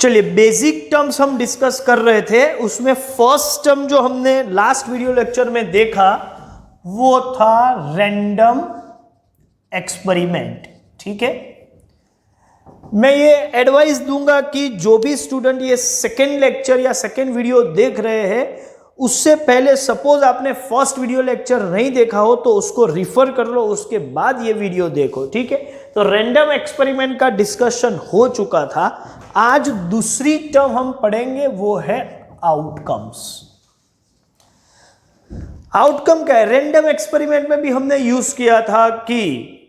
चलिए basic terms हम discuss कर रहे थे, उसमें फर्स्ट टर्म जो हमने लास्ट वीडियो लेक्चर में देखा वो था रैंडम एक्सपेरिमेंट। ठीक है, मैं ये एडवाइस दूंगा कि जो भी स्टूडेंट ये सेकेंड लेक्चर या सेकेंड वीडियो देख रहे हैं, उससे पहले सपोज आपने फर्स्ट वीडियो लेक्चर नहीं देखा हो तो उसको रिफर कर लो, उसके बाद ये वीडियो देखो। ठीक है, तो रैंडम एक्सपेरिमेंट का डिस्कशन हो चुका था। आज दूसरी टर्म हम पढ़ेंगे, वो है आउटकम्स। आउटकम क्या है? रैंडम एक्सपेरिमेंट में भी हमने यूज किया था कि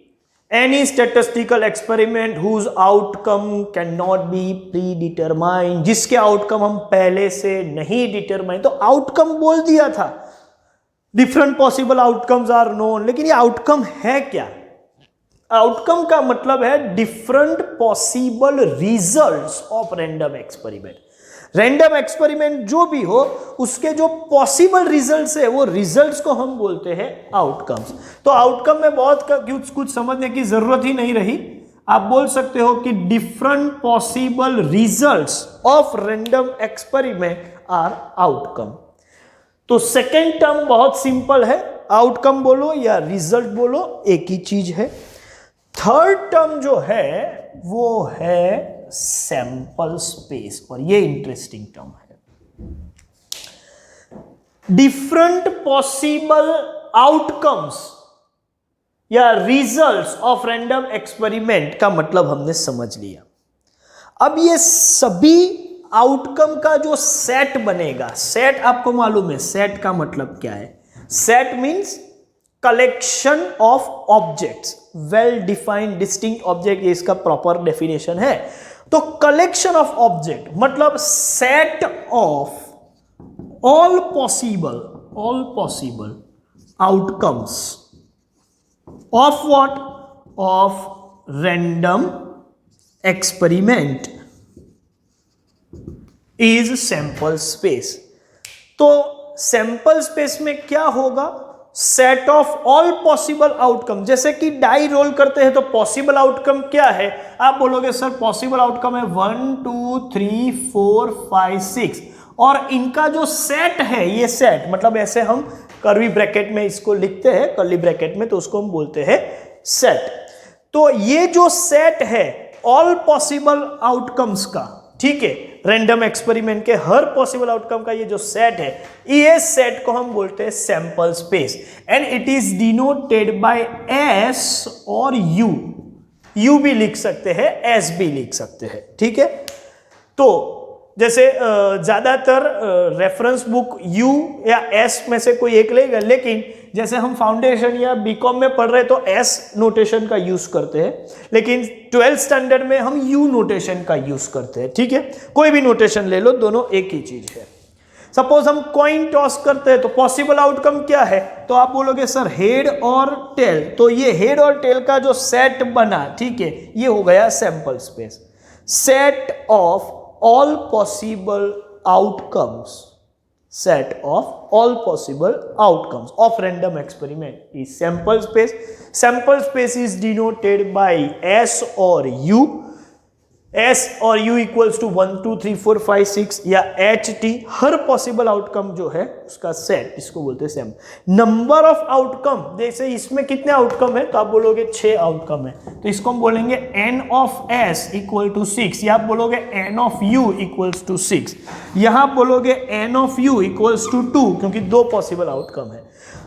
any statistical experiment whose outcome can not be predetermine, जिसके आउटकम हम पहले से नहीं डिटरमाइन। तो आउटकम बोल दिया था, different possible outcomes are known, लेकिन ये आउटकम है क्या? आउटकम का मतलब है different possible results of random experiment. Random experiment जो भी हो, उसके जो पॉसिबल रिजल्ट्स है वो रिजल्ट्स को हम बोलते हैं आउटकम्स। तो आउटकम में बहुत कुछ समझने की जरूरत ही नहीं रही। आप बोल सकते हो कि different possible results of random experiment are outcome. तो सेकेंड टर्म बहुत सिंपल है, आउटकम बोलो या रिजल्ट बोलो, एक ही चीज है। थर्ड टर्म जो है वो है सैंपल स्पेस, और ये इंटरेस्टिंग टर्म है। डिफरेंट पॉसिबल आउटकम्स या रिजल्ट्स ऑफ रैंडम एक्सपेरिमेंट का मतलब हमने समझ लिया। अब ये सभी आउटकम का जो सेट बनेगा, सेट आपको मालूम है सेट का मतलब क्या है? Set means collection of objects, well defined distinct object, ये इसका प्रॉपर डेफिनेशन है। तो कलेक्शन ऑफ ऑब्जेक्ट मतलब set of all possible outcomes of what? Of random experiment is sample space. तो सैंपल स्पेस में क्या होगा? Set of all possible outcome. जैसे कि डाई रोल करते हैं तो पॉसिबल आउटकम क्या है? आप बोलोगे सर पॉसिबल आउटकम है 1 2 3 4 5 6, और इनका जो सेट है, ये सेट मतलब ऐसे हम कर्ली ब्रैकेट में इसको लिखते हैं, कर्ली ब्रैकेट में, तो उसको हम बोलते हैं सेट। तो ये जो सेट है ऑल पॉसिबल आउटकम्स का, ठीक है, रैंडम एक्सपेरिमेंट के हर पॉसिबल आउटकम का ये जो सेट है, ये सेट को हम बोलते हैं sample space, and it is denoted by S और यू भी लिख सकते हैं, एस भी लिख सकते हैं। ठीक है, तो जैसे ज्यादातर रेफरेंस बुक यू या एस में से कोई एक लेगा, लेकिन जैसे हम फाउंडेशन या बीकॉम में पढ़ रहे तो एस नोटेशन का यूज करते हैं, लेकिन 12th स्टैंडर्ड में हम यू नोटेशन का यूज करते हैं। ठीक है, कोई भी नोटेशन ले लो, दोनों एक ही चीज है। सपोज हम कॉइन टॉस करते हैं तो पॉसिबल आउटकम क्या है? तो आप बोलोगे सर हेड और टेल, तो ये हेड और टेल का जो सेट बना, ठीक है, ये हो गया sample space. Set of all possible outcomes, set of all possible outcomes of random experiment is sample space. Sample space is denoted by S or U. S और U equals to 1 2 3 4 5 6 या HT, हर possible outcome जो है उसका set, इसको बोलते हैं sample. Number of outcome, जैसे इसमें कितने आउटकम है तो आप बोलोगे 6 आउटकम है, तो इसको हम बोलेंगे n of S equal to 6, या आप बोलोगे n of U equals to 6, यहां आप बोलोगे n of U equals to 2, क्योंकि 2 पॉसिबल आउटकम है।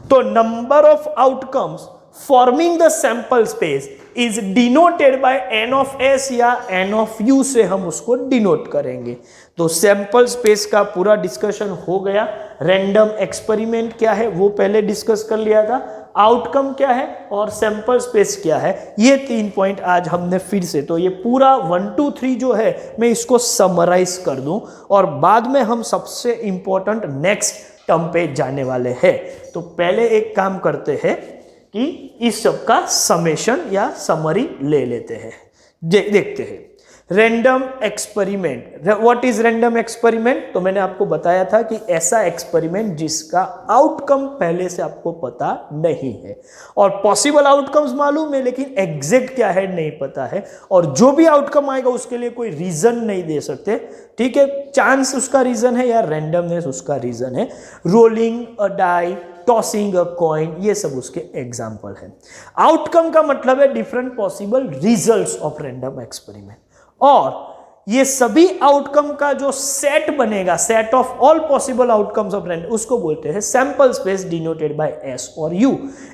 तो number of outcomes forming the sample space is denoted by n of s या n ऑफ u से हम उसको डिनोट करेंगे। तो सैंपल स्पेस का पूरा डिस्कशन हो गया। रैंडम एक्सपेरिमेंट क्या है वो पहले डिस्कस कर लिया था, आउटकम क्या है और सैंपल स्पेस क्या है, ये 3 पॉइंट आज हमने फिर से, तो ये पूरा 1 2 3 जो है मैं इसको समराइज कर दूं, और बाद में हम सबसे इंपॉर्टेंट नेक्स्ट टर्म पे जाने वाले हैं। तो पहले एक काम करते हैं कि इस सब का समेशन या समरी ले लेते हैं, देखते हैं। Random experiment. What is random experiment? तो मैंने आपको बताया था कि ऐसा एक्सपेरिमेंट जिसका आउटकम पहले से आपको पता नहीं है, और पॉसिबल आउटकम्स मालूम है लेकिन एग्जैक्ट क्या है नहीं पता है, और जो भी आउटकम आएगा उसके लिए कोई रीजन नहीं दे सकते। ठीक है, चांस उसका रीजन है या रैंडमनेस उसका रीजन है। Rolling a die, tossing a coin, ये सब उसके एग्जाम्पल है। आउटकम का मतलब है different possible results of random experiment, और ये सभी आउटकम का जो सेट बनेगा, set of all possible outcomes of random, उसको बोलते हैं sample space denoted by S और U,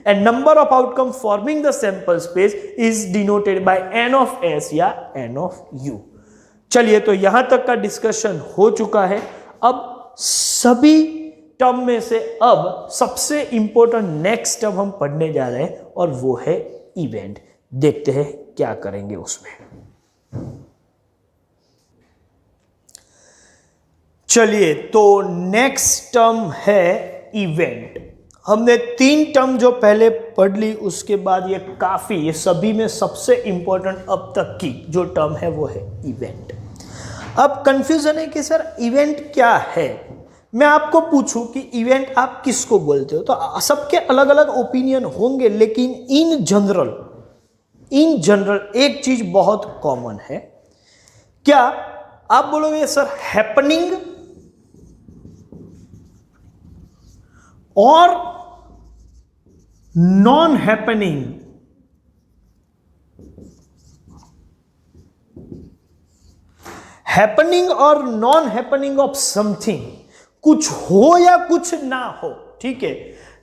and number of outcome forming the sample space is denoted by N of S या एन ऑफ यू। चलिए, तो यहां तक का डिस्कशन हो चुका है। अब सभी टर्म में से अब सबसे इंपॉर्टेंट नेक्स्ट टर्म हम पढ़ने जा रहे हैं, और वो है इवेंट। देखते हैं क्या करेंगे उसमें। चलिए, तो नेक्स्ट टर्म है इवेंट। हमने 3 टर्म जो पहले पढ़ ली, उसके बाद ये काफी, ये सभी में सबसे इंपॉर्टेंट अब तक की जो टर्म है वो है इवेंट। अब कंफ्यूजन है कि सर इवेंट क्या है। मैं आपको पूछूं कि इवेंट आप किसको बोलते हो, तो सबके अलग अलग ओपिनियन होंगे, लेकिन इन जनरल एक चीज बहुत कॉमन है। क्या आप बोलोगे सर हैपनिंग और नॉन हैपनिंग? हैपनिंग और नॉन हैपनिंग ऑफ समथिंग, कुछ हो या कुछ ना हो, ठीक है।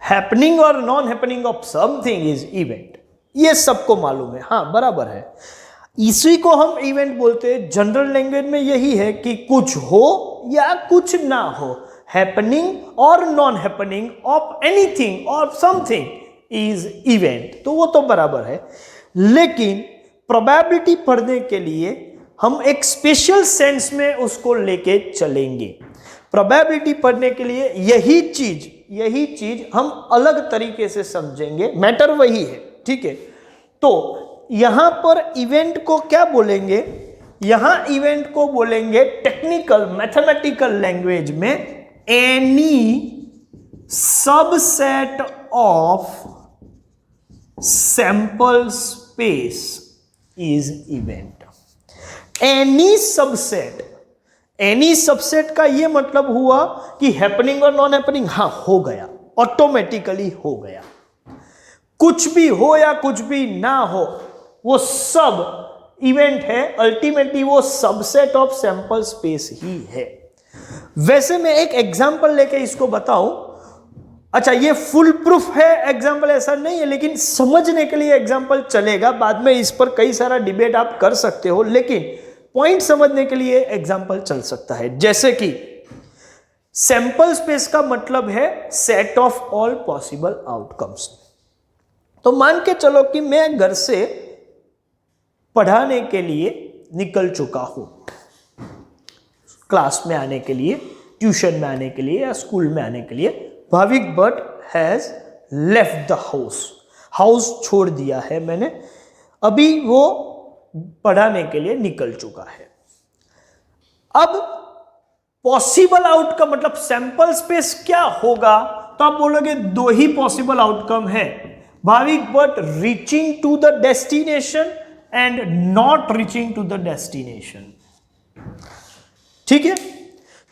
हैपनिंग और non happening of something is event, ये सबको मालूम है, हाँ बराबर है। इसी को हम इवेंट बोलते हैं। जनरल लैंग्वेज में यही है कि कुछ हो या कुछ ना हो, हैपनिंग और नॉन हैपनिंग ऑफ एनीथिंग और समथिंग इज इवेंट, तो वो तो बराबर है। लेकिन प्रोबेबिलिटी पढ़ने के लिए हम एक स्पेशल सेंस में उसको लेके चलेंगे। प्रोबेबिलिटी पढ़ने के लिए यही चीज हम अलग तरीके से समझेंगे, मैटर वही है, ठीक है। तो यहां पर इवेंट को क्या बोलेंगे? यहां इवेंट को बोलेंगे टेक्निकल मैथमेटिकल लैंग्वेज में any subset of sample space is event. Any subset का ये मतलब हुआ कि हैपनिंग और नॉन हैपनिंग, हाँ हो गया, ऑटोमेटिकली हो गया। कुछ भी हो या कुछ भी ना हो, वो सब इवेंट है। अल्टीमेटली वो सबसेट ऑफ सैंपल स्पेस ही है। वैसे मैं एक एग्जांपल लेके इसको बताऊं। अच्छा, ये फुल प्रूफ है एग्जांपल, ऐसा नहीं है, लेकिन समझने के लिए एग्जांपल चलेगा। बाद में इस पर कई सारा डिबेट आप कर सकते हो, लेकिन पॉइंट समझने के लिए एग्जांपल चल सकता है। जैसे कि सैंपल स्पेस का मतलब है set of all possible outcomes. तो मान के चलो कि मैं घर से पढ़ाने के लिए निकल चुका हूं, क्लास में आने के लिए, ट्यूशन में आने के लिए या स्कूल में आने के लिए। Bhavik Bhatt has left the house छोड़ दिया है मैंने, अभी वो पढ़ाने के लिए निकल चुका है। अब पॉसिबल आउटकम मतलब सैंपल स्पेस क्या होगा? तो आप बोलोगे 2 ही पॉसिबल आउटकम है, Bhavik Bhatt reaching to the destination and not reaching to the destination, ठीक है।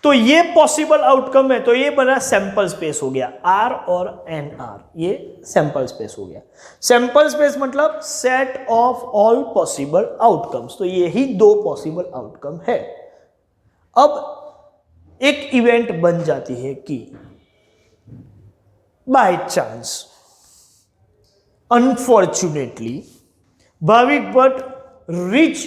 तो ये पॉसिबल आउटकम है, तो ये बना सैंपल स्पेस हो गया, आर और एन आर, ये सैंपल स्पेस हो गया। सैंपल स्पेस मतलब set of all possible outcomes, तो ये ही 2 पॉसिबल आउटकम है। अब एक इवेंट बन जाती है कि by chance, unfortunately Bhavik Bhatt reach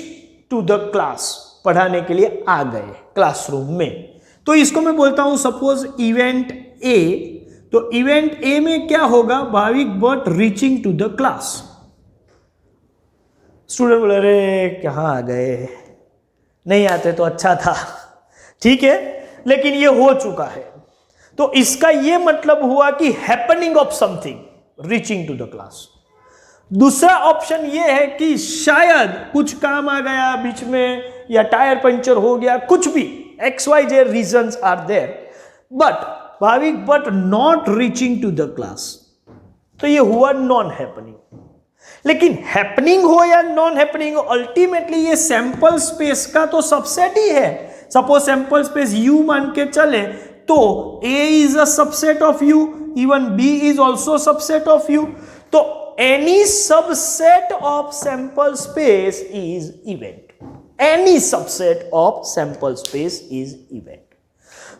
to the class, पढ़ाने के लिए आ गए क्लासरूम में। तो इसको मैं बोलता हूं सपोज इवेंट ए। तो इवेंट ए में क्या होगा? Bhavik Bhatt reaching to the class. Student बोले अरे कहां आ गए, नहीं आते तो अच्छा था, ठीक है, लेकिन ये हो चुका है। तो इसका ये मतलब हुआ कि happening of something reaching to the class. दूसरा ऑप्शन ये है कि शायद कुछ काम आ गया बीच में, या टायर पंचर हो गया, कुछ भी XYZ reasons are there, but not reaching to the class, तो ये हुआ नॉन हैपनिंग। लेकिन हैपनिंग हो या नॉन हैपनिंग हो, अल्टीमेटली ये सैंपल स्पेस का तो सबसेट ही है। सपोज सैंपल स्पेस U मान के चले तो A is a subset of U, even B is also subset of U, तो any subset of sample space is event, any subset of sample space is event.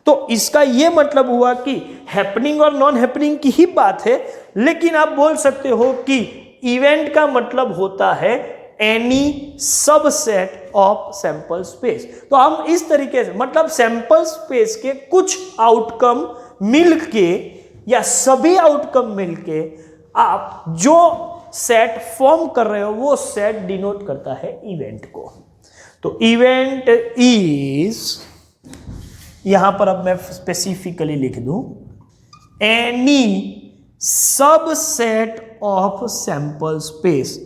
तो इसका यह मतलब हुआ कि हैपनिंग और नॉन हैपनिंग की ही बात है, लेकिन आप बोल सकते हो कि इवेंट का मतलब होता है any subset of sample space. तो हम इस तरीके से, मतलब सैंपल स्पेस के कुछ आउटकम मिलके या सभी आउटकम मिलके आप जो सेट फॉर्म कर रहे हो वो सेट डिनोट करता है इवेंट को। तो इवेंट इज, यहां पर अब मैं स्पेसिफिकली लिख दूं, any subset of sample space.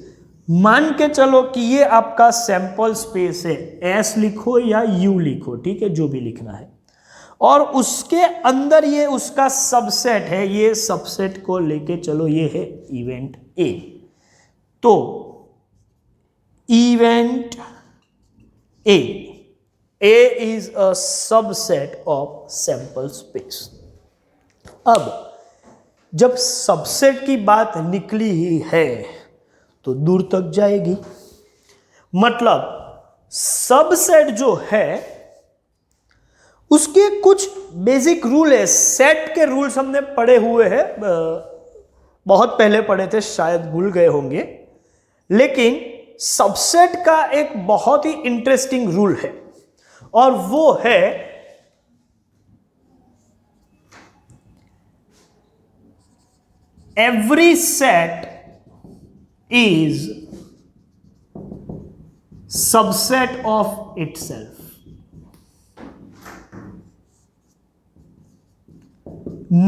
मान के चलो कि ये आपका सैंपल स्पेस है, S लिखो या U लिखो, ठीक है, जो भी लिखना है, और उसके अंदर ये उसका सबसेट है, ये सबसेट को लेके चलो, ये है इवेंट A। तो event A is a subset of sample space. अब जब सबसेट की बात निकली ही है तो दूर तक जाएगी, मतलब सबसेट जो है उसके कुछ बेसिक रूल है। सेट के रूल्स हमने पढ़े हुए हैं, बहुत पहले पढ़े थे, शायद भूल गए होंगे, लेकिन सबसेट का एक बहुत ही इंटरेस्टिंग रूल है, और वो है every set is subset of itself.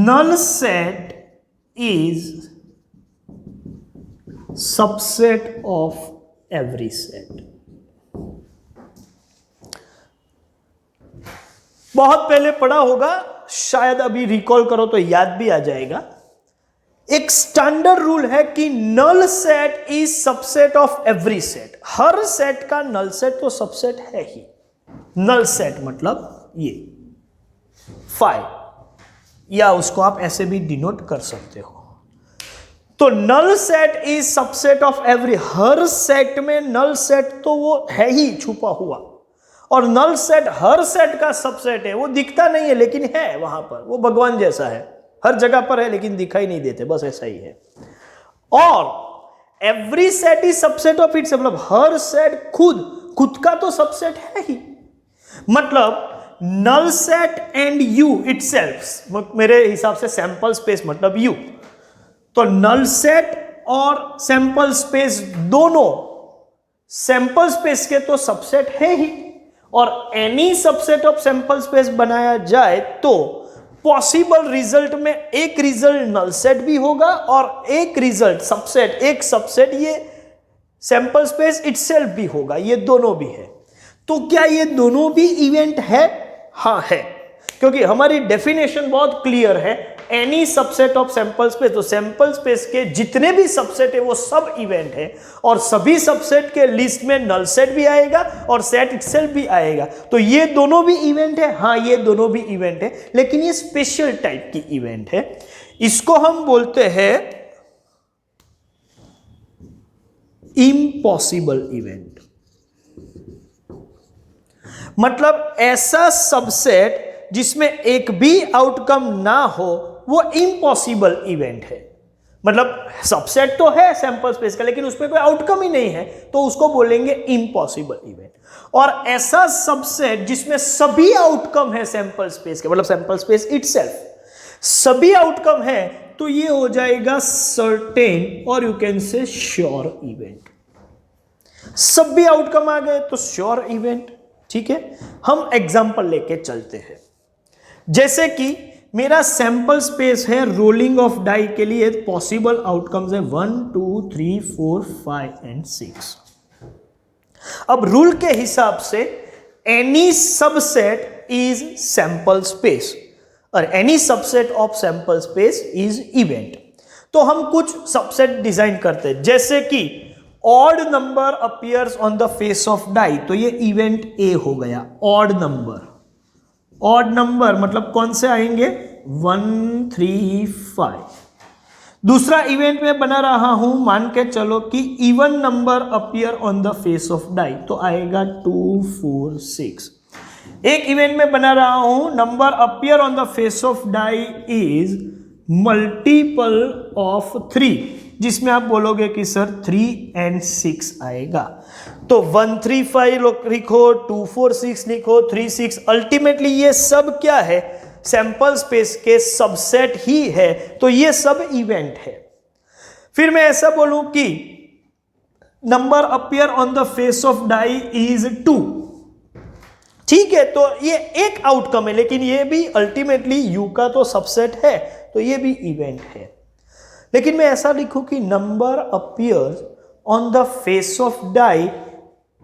Null set is subset of every set. बहुत पहले पढ़ा होगा, शायद अभी रिकॉल करो तो याद भी आ जाएगा। एक स्टैंडर्ड रूल है कि null set is subset of every set. हर सेट का नल सेट तो सबसेट है ही। नल सेट मतलब ये 5, या उसको आप ऐसे भी डिनोट कर सकते हो। तो null set is subset of every, हर सेट में नल सेट तो वो है ही छुपा हुआ, और नल सेट हर सेट का सबसेट है। वो दिखता नहीं है लेकिन है वहां पर, वो भगवान जैसा है, हर जगह पर है लेकिन दिखाई नहीं देते, बस ऐसा ही है। और every set is subset of its, मतलब हर सेट खुद का तो सबसेट है ही। मतलब null set and U itself, मेरे हिसाब से सैंपल स्पेस मतलब यू, तो नल सेट और सैंपल स्पेस दोनों सैंपल स्पेस के तो सबसेट है ही। और any subset of sample space बनाया जाए तो पॉसिबल रिजल्ट में एक रिजल्ट नल सेट भी होगा और एक रिजल्ट सबसेट, एक सबसेट ये सैंपल स्पेस इटसेल्फ भी होगा। ये दोनों भी है। तो क्या ये दोनों भी इवेंट है? हाँ है, क्योंकि हमारी डेफिनेशन बहुत क्लियर है, any subset of sample space. तो सैंपल स्पेस के जितने भी सबसेट है वो सब इवेंट है, और सभी सबसेट के लिस्ट में नल सेट भी आएगा और सेट इटसेल्फ भी आएगा। तो ये दोनों भी इवेंट है। हाँ, ये दोनों भी इवेंट है, लेकिन ये स्पेशल टाइप की इवेंट है। इसको हम बोलते हैं इम्पॉसिबल इवेंट। मतलब ऐसा सबसेट जिसमें एक भी आउटकम ना हो, वो इम्पॉसिबल इवेंट है। मतलब सबसेट तो है सैंपल स्पेस का, लेकिन उसमें कोई आउटकम ही नहीं है, तो उसको बोलेंगे इम्पॉसिबल इवेंट। और ऐसा सबसेट जिसमें सभी आउटकम है सैंपल स्पेस के, मतलब सैंपल स्पेस इटसेल्फ सभी आउटकम है, तो ये हो जाएगा सर्टेन, और यू कैन से श्योर इवेंट। सभी आउटकम आ गए तो श्योर इवेंट। ठीक है, हम एग्जांपल लेके चलते हैं। जैसे कि मेरा सैंपल स्पेस है रोलिंग ऑफ डाई के लिए, पॉसिबल आउटकम्स है 1 2 3 4 5 एंड 6। अब रूल के हिसाब से any subset is sample space और any subset of sample space is event. तो हम कुछ सबसेट डिजाइन करते हैं, जैसे कि odd number appears on the face of die, तो ये इवेंट ए हो गया। ऑड नंबर मतलब कौन से आएंगे 1 3 5। दूसरा इवेंट में बना रहा हूं, मान के चलो कि even number appear on the face of die, तो आएगा 2 4 6। एक इवेंट में बना रहा हूं, number appear on the face of die is multiple of 3, जिसमें आप बोलोगे कि सर 3 and 6 आएगा। तो 1 3 5 लिखो, 2 4 6 लिखो, 3 6, अल्टीमेटली ये सब क्या है, सैंपल स्पेस के सबसेट ही है, तो ये सब इवेंट है। फिर मैं ऐसा बोलूं कि number appear on the face of die is 2, ठीक है, तो ये एक आउटकम है, लेकिन ये भी अल्टीमेटली यू का तो सबसेट है, तो ये भी इवेंट है। लेकिन मैं ऐसा लिखूं कि number appears on the face of die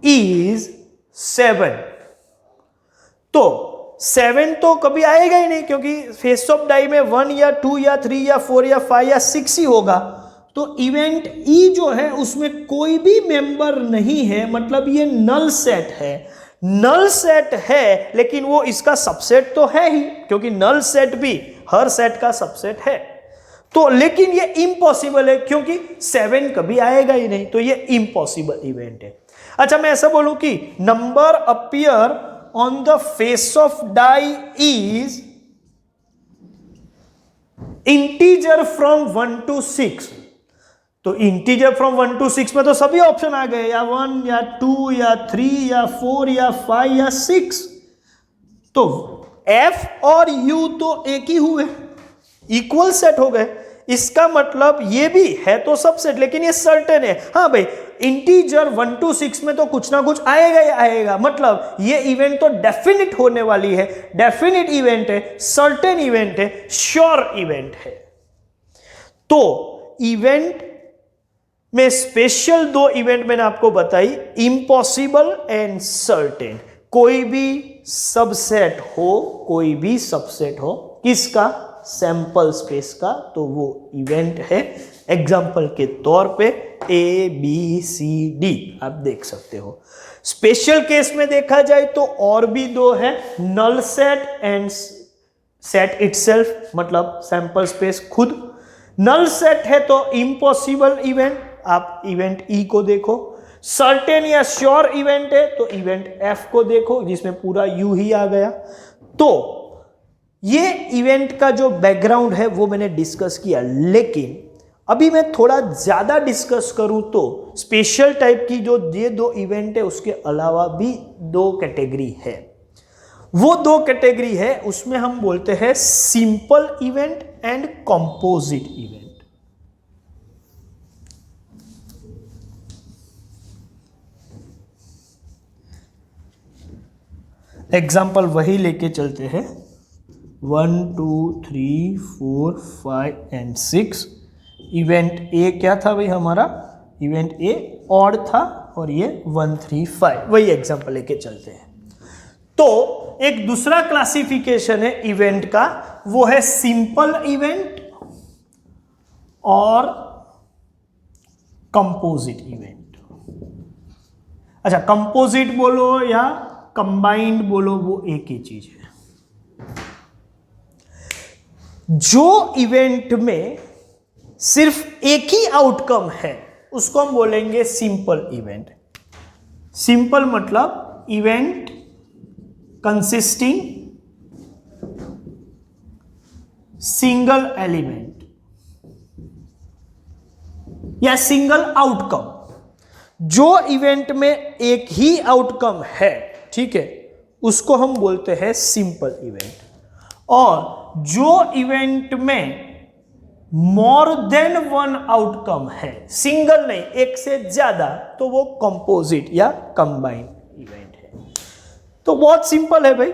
is 7, तो 7 तो कभी आएगा ही नहीं, क्योंकि फेस ऑफ डाई में 1 या 2 या 3 या 4 या 5 या 6 ही होगा। तो इवेंट ई जो है उसमें कोई भी मेंबर नहीं है, मतलब ये नल सेट है। नल सेट है लेकिन वो इसका सबसेट तो है ही, क्योंकि नल सेट भी हर सेट का सबसेट है। तो लेकिन ये इम्पॉसिबल है, क्योंकि 7 कभी आएगा ही नहीं, तो ये इम्पॉसिबल इवेंट है। अच्छा, मैं ऐसा बोलूं कि number appear on the face of die is integer from 1 to 6, तो इंटीजर फ्रॉम 1 to 6 में तो सभी ऑप्शन आ गए, या 1 या 2 या 3 या 4 या 5 या 6। तो F और U तो एक ही हुए, इक्वल सेट हो गए। इसका मतलब ये भी है तो सबसेट, लेकिन ये सर्टेन है। हाँ भाई, इंटीजर 1 to 6 में तो कुछ ना कुछ आएगा ही आएगा, मतलब ये इवेंट तो डेफिनिट होने वाली है, डेफिनिट इवेंट है, सर्टेन इवेंट है, श्योर इवेंट है। तो इवेंट में स्पेशल 2 इवेंट मैंने आपको बताई, इम्पॉसिबल एंड सर्टेन। कोई भी सबसेट हो, कोई भी सबसेट हो, किसका, सैंपल स्पेस का, तो वो इवेंट है। एग्जाम्पल के तौर पे A B C D आप देख सकते हो। स्पेशल केस में देखा जाए तो और भी 2 है, null set and set itself, मतलब सैंपल स्पेस खुद। नल सेट है तो इम्पॉसिबल इवेंट, आप इवेंट E को देखो। सर्टेन या श्योर इवेंट है तो इवेंट F को देखो, जिसमें पूरा U ही आ गया। तो ये इवेंट का जो बैकग्राउंड है वो मैंने डिस्कस किया, लेकिन अभी मैं थोड़ा ज्यादा डिस्कस करूं तो स्पेशल टाइप की जो ये 2 इवेंट है उसके अलावा भी 2 कैटेगरी है। वो 2 कैटेगरी है, उसमें हम बोलते हैं simple event and composite event. Example वही लेके चलते हैं, 1 2 3 4 5 एंड 6। इवेंट ए क्या था भाई हमारा, इवेंट ए ऑड था, और ये 1 3 5, वही एग्जाम्पल लेके चलते हैं। तो एक दूसरा क्लासिफिकेशन है इवेंट का, वो है सिंपल इवेंट और कंपोजिट इवेंट। अच्छा, कंपोजिट बोलो या कंबाइंड बोलो, वो एक ही चीज है। जो इवेंट में सिर्फ एक ही आउटकम है उसको हम बोलेंगे सिंपल इवेंट। सिंपल मतलब इवेंट कंसिस्टिंग सिंगल एलिमेंट या सिंगल आउटकम। जो इवेंट में एक ही आउटकम है, ठीक है, उसको हम बोलते हैं सिंपल इवेंट। और जो इवेंट में मोर देन 1 आउटकम है, सिंगल नहीं, एक से ज्यादा, तो वो कंपोजिट या कंबाइंड इवेंट है। तो बहुत सिंपल है भाई,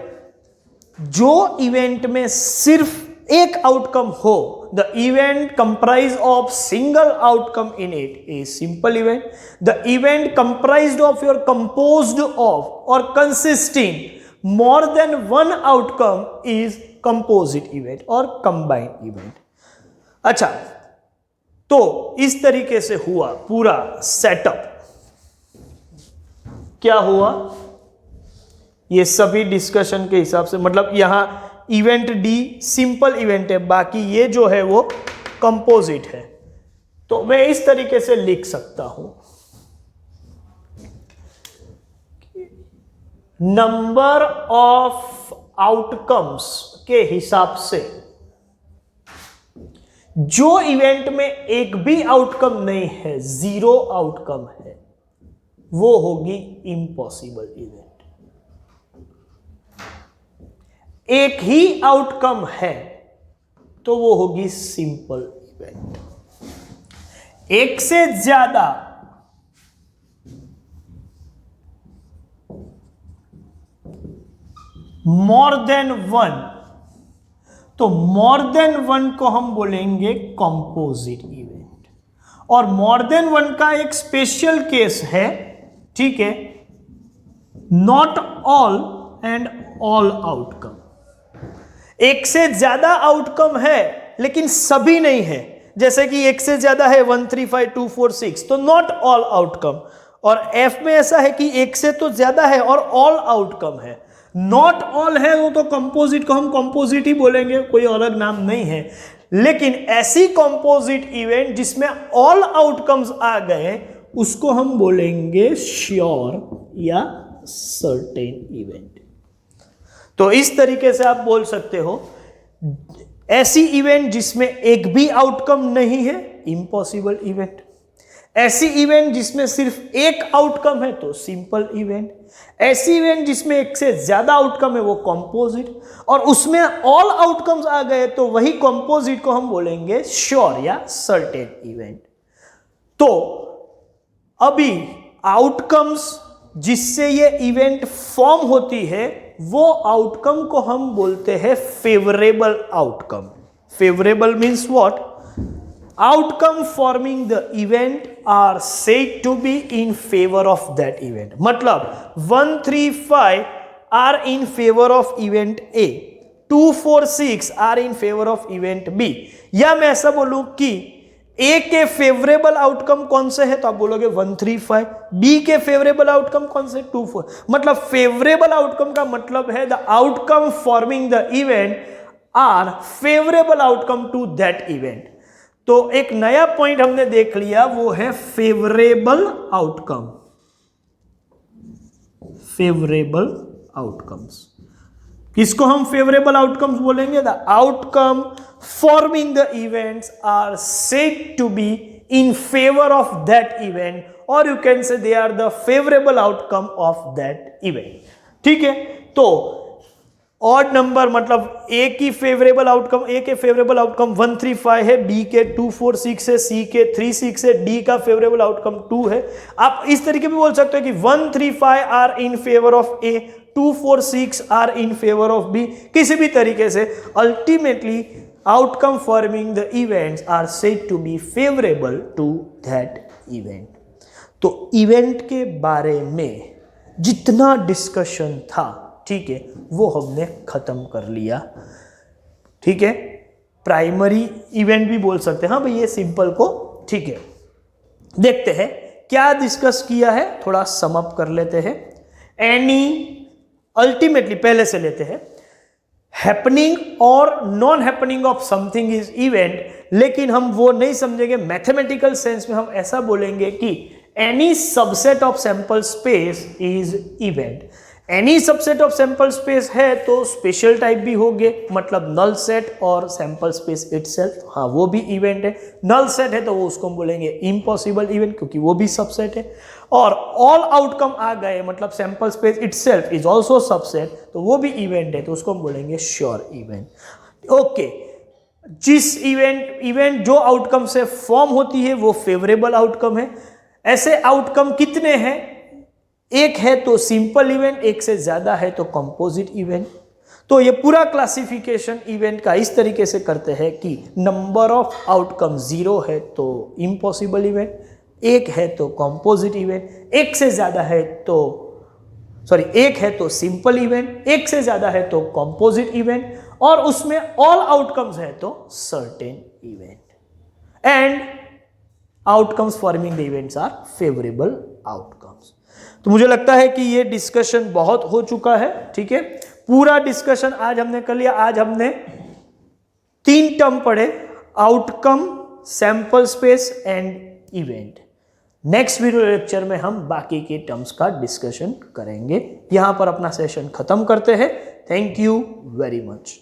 जो इवेंट में सिर्फ एक आउटकम हो, the event comprise of single outcome in it is simple event. The event comprised of your composed of और consisting more than one outcome is composite event और कंबाइंड इवेंट. अच्छा, तो इस तरीके से हुआ पूरा सेटअप. क्या हुआ? ये सभी डिस्कशन के हिसाब से, मतलब यहां इवेंट डी सिंपल इवेंट है, बाकी ये जो है वो कंपोजिट है. तो मैं इस तरीके से लिख सकता हूं, नंबर ऑफ आउटकम्स के हिसाब से जो इवेंट में एक भी आउटकम नहीं है, जीरो आउटकम है, वो होगी इम्पॉसिबल इवेंट. एक ही आउटकम है तो वो होगी सिंपल इवेंट. एक से ज्यादा मोर देन वन, तो मोर देन वन को हम बोलेंगे कंपोजिट इवेंट. और मोर देन वन का एक स्पेशल केस है, ठीक है, not all and all outcome. एक से ज्यादा आउटकम है लेकिन सभी नहीं है, जैसे कि एक से ज्यादा है 1 3 5 2 4 6, तो नॉट ऑल आउटकम. और एफ में ऐसा है कि एक से तो ज्यादा है और ऑल आउटकम है. नॉट ऑल है वो तो कंपोजिट को हम कंपोजिट ही बोलेंगे, कोई अलग नाम नहीं है. लेकिन ऐसी कंपोजिट इवेंट जिसमें ऑल आउटकम्स आ गए उसको हम बोलेंगे श्योर या सर्टेन इवेंट. तो इस तरीके से आप बोल सकते हो, ऐसी इवेंट जिसमें एक भी आउटकम नहीं है, इम्पॉसिबल इवेंट. ऐसी इवेंट जिसमें सिर्फ एक आउटकम है तो सिंपल इवेंट. ऐसी इवेंट जिसमें एक से ज्यादा आउटकम है वो कंपोजिट. और उसमें ऑल आउटकम्स आ गए तो वही कंपोजिट को हम बोलेंगे श्योर या सर्टेन इवेंट. तो अभी आउटकम्स जिससे ये इवेंट फॉर्म होती है वो आउटकम को हम बोलते हैं favourable outcome. Favourable means what? Outcome forming the event are said to be in favour of that event. मतलब 1 3 5 are in favour of event A, 2 4 6 are in favour of event B. या मैं ऐसा बोलूं कि ए के फेवरेबल आउटकम कौन से है, तो आप बोलोगे 1 3 5. बी के फेवरेबल आउटकम कौन से, 2 4. मतलब फेवरेबल आउटकम का मतलब है the outcome forming the event are favourable outcome to that event. तो एक नया पॉइंट हमने देख लिया, वो है फेवरेबल आउटकम. फेवरेबल आउटकम्स, किसको हम फेवरेबल आउटकम्स बोलेंगे? The outcome forming the events are said to be in favour of that event, और you can say they are the favourable outcome of that event. ठीक है, तो odd number मतलब ए की favourable outcome, ए के favourable outcome 1 3 5 है, B के 2 4 6 है, सी के 3 6 है, डी का फेवरेबल आउटकम 2 है. आप इस तरीके भी बोल सकते हो कि 1 3 5 are in favour of A, 2 4 6 are in favour of B. किसी भी तरीके से ultimately outcome forming the events are said to be favourable to that event. तो इवेंट के बारे में जितना डिस्कशन था, ठीक है, वो हमने खत्म कर लिया. ठीक है, प्राइमरी इवेंट भी बोल सकते हैं. हाँ भाई, ये सिंपल को, ठीक है, देखते हैं क्या डिस्कस किया है, थोड़ा सम अप कर लेते हैं. एनी, अल्टीमेटली पहले से लेते हैं, हैपनिंग और non happening of something is event. लेकिन हम वो नहीं समझेंगे मैथमेटिकल सेंस में, हम ऐसा बोलेंगे कि any subset of sample space is event. Any subset of sample space है तो स्पेशल टाइप भी होंगे, मतलब नल सेट और सैंपल स्पेस इटसेल्फ, हाँ वो भी इवेंट है. नल सेट है तो वो उसको हम बोलेंगे इम्पॉसिबल इवेंट, क्योंकि वो भी सबसेट है. और ऑल आउटकम आ गए, मतलब sample space itself is also subset, तो वो भी इवेंट है, तो उसको हम बोलेंगे श्योर इवेंट. ओके, जिस इवेंट जो आउटकम से फॉर्म होती है वो फेवरेबल आउटकम है. ऐसे आउटकम कितने हैं? एक है तो सिंपल इवेंट, एक से ज्यादा है तो कंपोजिट इवेंट. तो ये पूरा क्लासिफिकेशन इवेंट का इस तरीके से करते हैं कि नंबर ऑफ आउटकम 0 है तो इम्पॉसिबल इवेंट, 1 है तो कॉम्पोजिट इवेंट, 1 से ज्यादा है तो 1 है तो सिंपल इवेंट, 1 से ज्यादा है तो कॉम्पोजिट इवेंट, और उसमें ऑल आउटकम्स है तो certain event, and outcomes forming the events are favourable outcomes. तो मुझे लगता है कि ये डिस्कशन बहुत हो चुका है, ठीक है। पूरा डिस्कशन आज हमने कर लिया। आज हमने 3 टर्म पढ़े, outcome, sample space and event. Next video lecture में हम बाकी के टर्म्स का डिस्कशन करेंगे। यहां पर अपना सेशन खत्म करते हैं। Thank you very much.